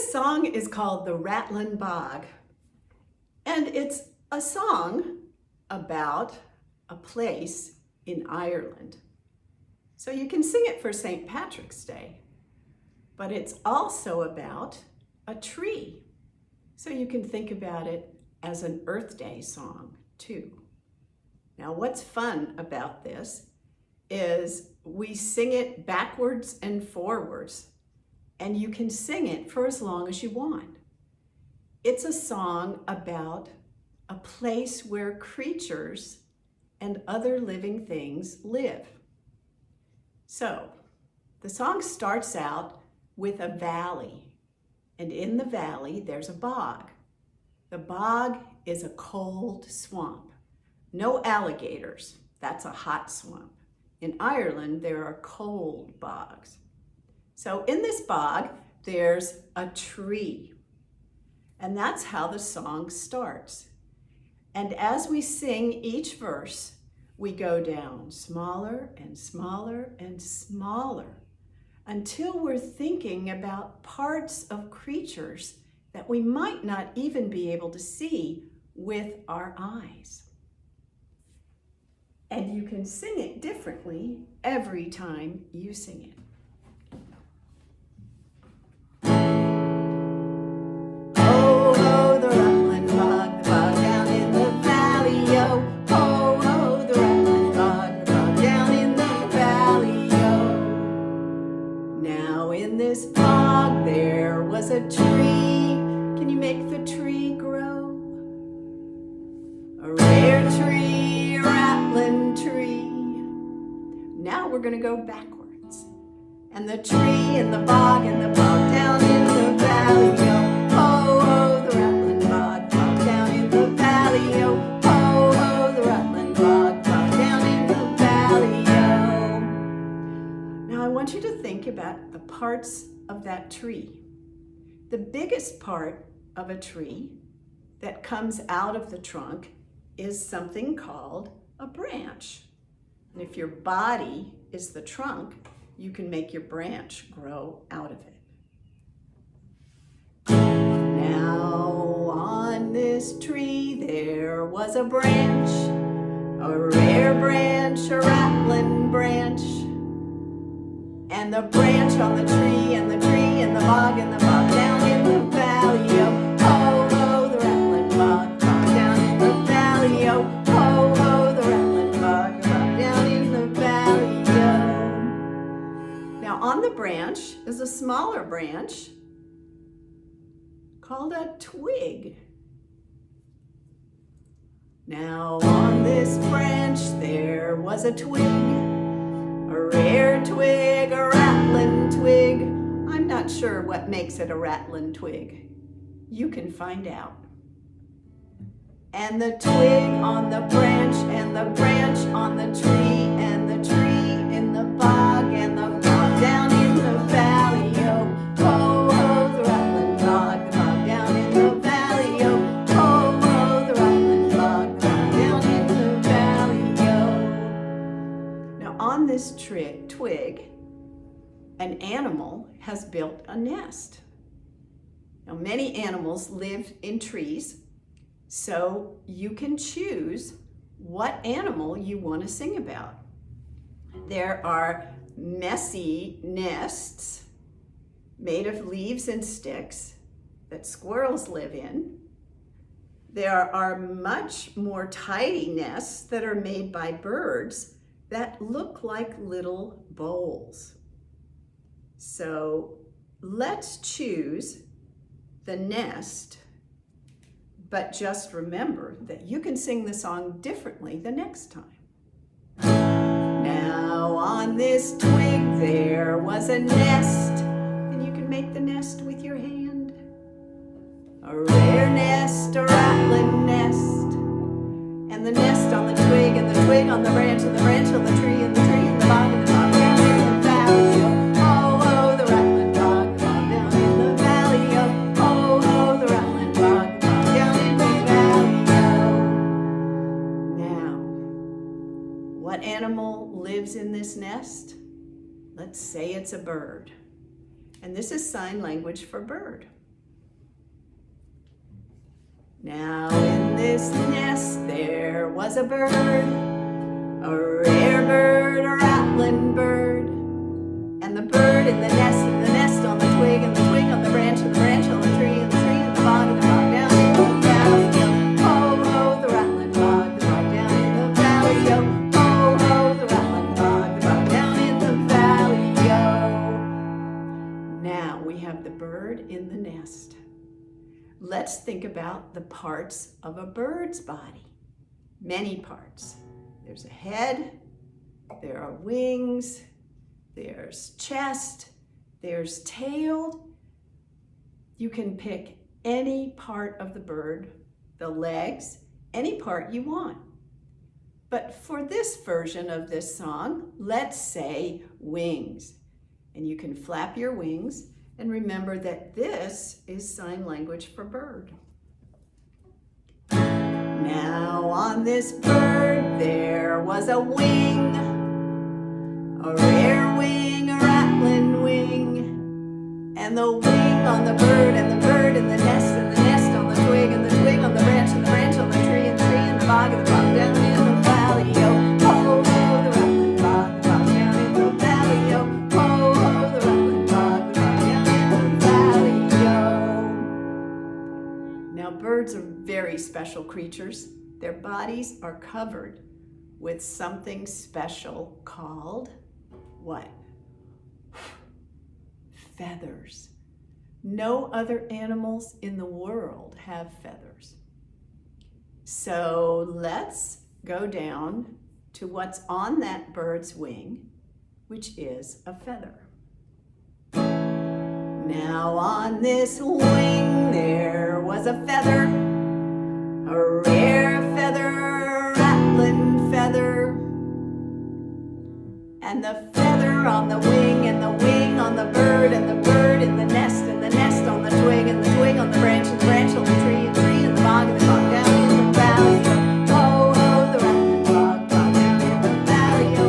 This song is called the Rattling Bog, and it's a song about a place in Ireland. So you can sing it for St. Patrick's Day, but it's also about a tree. So you can think about it as an Earth Day song too. Now what's fun about this is we sing it backwards and forwards, and you can sing it for as long as you want. It's a song about a place where creatures and other living things live. So the song starts out with a valley, and in the valley there's a bog. The bog is a cold swamp. No alligators, that's a hot swamp. In Ireland, there are cold bogs. So in this bog, there's a tree. And that's how the song starts. And as we sing each verse, we go down smaller and smaller and smaller until we're thinking about parts of creatures that we might not even be able to see with our eyes. And you can sing it differently every time you sing it. Oh, oh, the Rattling Bog, the bog down in the valley, yo. Oh, oh, the Rattling Bog, the bog down in the valley, yo. Now in this bog there was a tree. Can you make the tree grow? A rare tree, a rattling tree. Now we're gonna go backwards. And the tree and the bog down in the valley, yo. Oh, oh, the Rattling Bog down in the valley, yo. Oh, oh, the Rattling Bog down in the valley, yo. Now I want you to think about the parts of that tree. The biggest part of a tree that comes out of the trunk is something called a branch. And if your body is the trunk, you can make your branch grow out of it. Now on this tree there was a branch, a rare branch, a rattling branch. And the branch on the tree and the tree and the bog down in the valley, yo. Oh, oh, the Rattling Bog down in the valley, yo. Oh, oh, the Rattling Bog down in the valley, yo. Now on the branch is a smaller branch called a twig. Now on this branch there was a twig, a rare twig, a rattling twig. I'm not sure what makes it a rattling twig. You can find out. And the twig on the branch, and the branch on the tree, and the tree in the bog, and the bog down in the valley, yo. Oh, oh, the Rattling Bog down in the valley, yo. Oh, oh, the Rattling Bog down in the valley, yo. Now on this twig, an animal has built a nest. Now many animals live in trees, so you can choose what animal you want to sing about. There are messy nests made of leaves and sticks that squirrels live in. There are much more tidy nests that are made by birds that look like little bowls. So let's choose the nest, but just remember that you can sing the song differently the next time. Now on this twig there was a nest, and you can make the nest with your hand. A rare nest, a rattling nest, and the nest on the twig, and the twig on the branch, and the branch on the tree, and the tree in the bog, and the bog down in the valley, yo. Oh, oh, the Rattling Bog down in the valley, yo. Oh, oh, the Rattling Bog down in the valley, yo. Now, what animal lives in this nest? Let's say it's a bird. And this is sign language for bird. Now in this nest there was a bird, a rare bird, a rattling bird. And the bird in the nest on the twig, and the twig on the branch, and the branch on the tree, and the tree in the bog, and the bog down in the valley. Yo, ho, ho, the rattling bog, the bog down in the valley. Yo, ho, ho, the rattling bog, the bog down in the valley. Yo. Now we have the bird in the nest. Let's think about the parts of a bird's body. Many parts. There's a head, there are wings, there's chest, there's tail. You can pick any part of the bird, the legs, any part you want. But for this version of this song, let's say wings. And you can flap your wings, and remember that this is sign language for bird. Now on this bird there was a wing, a rare wing, a rattling wing, and the wing on the bird, and the bird in the nest, and the nest on the twig, and the twig on the branch, and the branch on the tree, and the tree in the bog, and the bog down in the valley. Yo, ho, ho, the rattling bog, the bog down in the valley. Yo, ho, ho, the rattling bog, the bog down in the valley. Yo. Now birds are very special creatures. Their bodies are covered with something special called what? Feathers. No other animals in the world have feathers. So let's go down to what's on that bird's wing, which is a feather. Now on this wing there was a feather, a rare feather, a rattling feather. And the feather on the wing, and the wing on the bird, and the bird in the nest, and the nest on the twig, and the twig on the branch, and the branch on the tree, and the tree in the bog, and the bog down in the valley. Ho, ho, the rattling bog, bog down in the valley. Ho,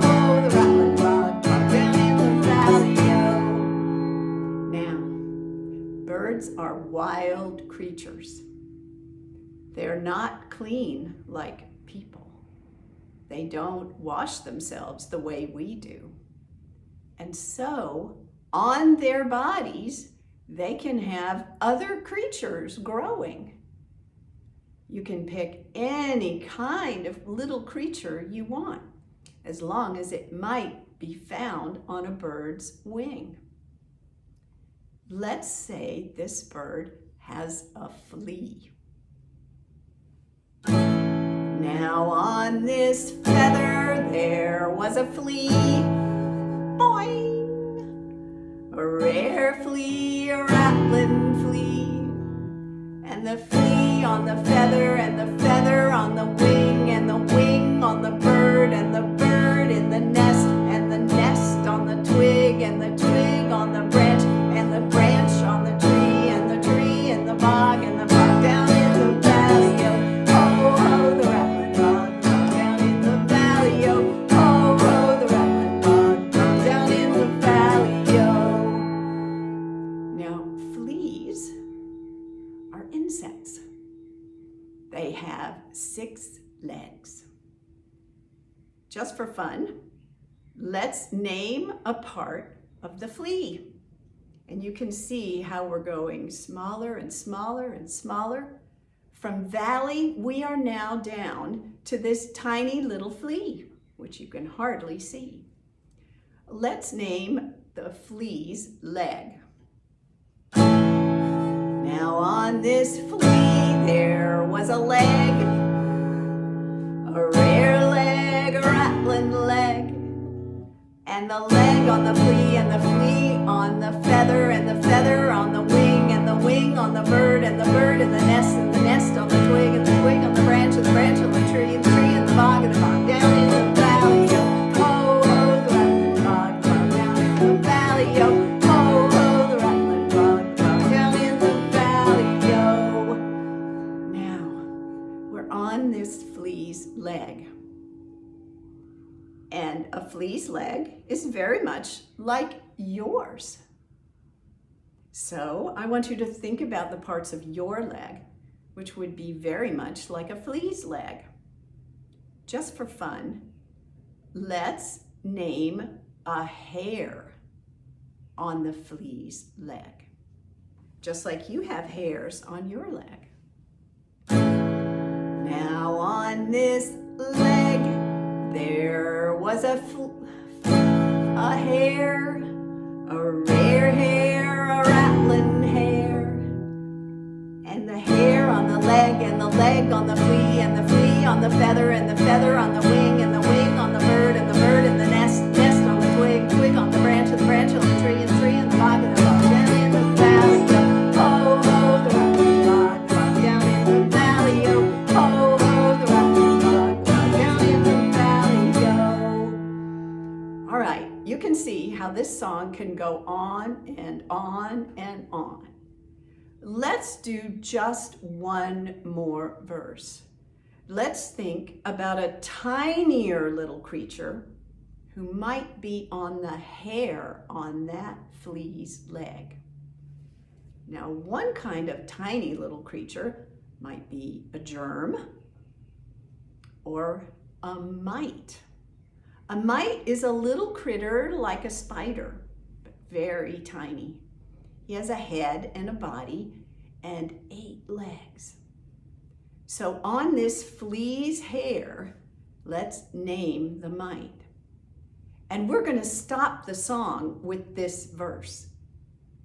ho, the rattling bog, bog down in the valley. Now, birds are wild creatures. They're not clean like people. They don't wash themselves the way we do. And so, on their bodies, they can have other creatures growing. You can pick any kind of little creature you want, as long as it might be found on a bird's wing. Let's say this bird has a flea. Now on this feather there was a flea, boing, a rare flea, a rattling flea, and the flea on the feather, and the feather on the wing, and the wing on the bird, and the bird in the nest, and the nest on the twig, and the twig on the branch, and the branch on the tree, and the tree in the bog, and the bog down in the valley. Ho, ho, the rattling bog, bog down in the valley. Yo, ho, ho, the rattling bog, bog down in the valley. Yo. Now, fleas are insects. They have 6 legs. Just for fun, let's name a part of the flea. And you can see how we're going smaller and smaller and smaller. From valley, we are now down to this tiny little flea, which you can hardly see. Let's name the flea's leg. Now on this flea there was a leg, a rare leg, a rattling leg, and the leg on the flea, and the flea on the feather, and the feather on the wing, and the wing on the bird, and the bird in the nest, and the nest on the twig, and the twig on the branch, and the branch on the tree, and the tree in the bog, and the bog down in the valley. Yo, ho, ho, the rattling bog, bog down in the valley. Yo, ho, ho, the rattling bog, bog down in the valley. Yo. Now, we're on this flea's leg. And a flea's leg is very much like yours. So I want you to think about the parts of your leg. which would be very much like a flea's leg. Just for fun, let's name a hair on the flea's leg, just like you have hairs on your leg. Now on this leg, there was a hair, a rare hair, a rattling hair. And the hair on the leg, and the leg on the flea, and the flea on the feather, and the feather on the wing, and the wing on the bird, and the bird in the nest, nest on the twig, twig on the branch, and the branch on the tree, and the tree in the bog, and the bog down in the valley, yo. Ho, ho, the rattling bog, bog down in the valley, yo. Ho, ho, the rattling bog, bog down in the valley, yo. All right, you can see how this song can go on and on and on. Let's do just one more verse. Let's think about a tinier little creature who might be on the hair on that flea's leg. Now, one kind of tiny little creature might be a germ or a mite. A mite is a little critter like a spider, but very tiny. He has a head and a body and 8 legs. So on this flea's hair, let's name the mite. And we're going to stop the song with this verse.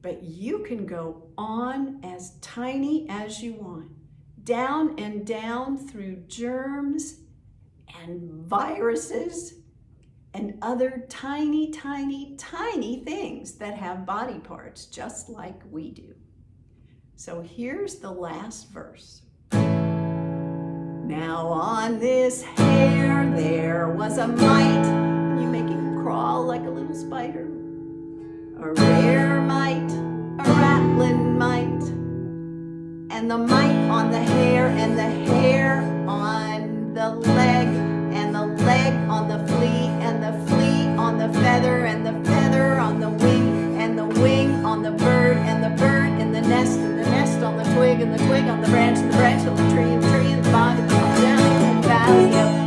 But you can go on as tiny as you want, down and down through germs and viruses and other tiny, tiny, tiny things that have body parts just like we do. So here's the last verse. Now on this hair there was a mite. Can you make him crawl like a little spider? A rare mite, a rattling mite. And the mite on the hair, and the hair on the leg, and the leg on the flea, and the flea on the feather, and the feather on the wing, and the wing on the bird, and the bird in the nest, and the nest on the twig, and the twig on the branch, and the branch on the tree, and the tree in the bog, and the bog down in the valley.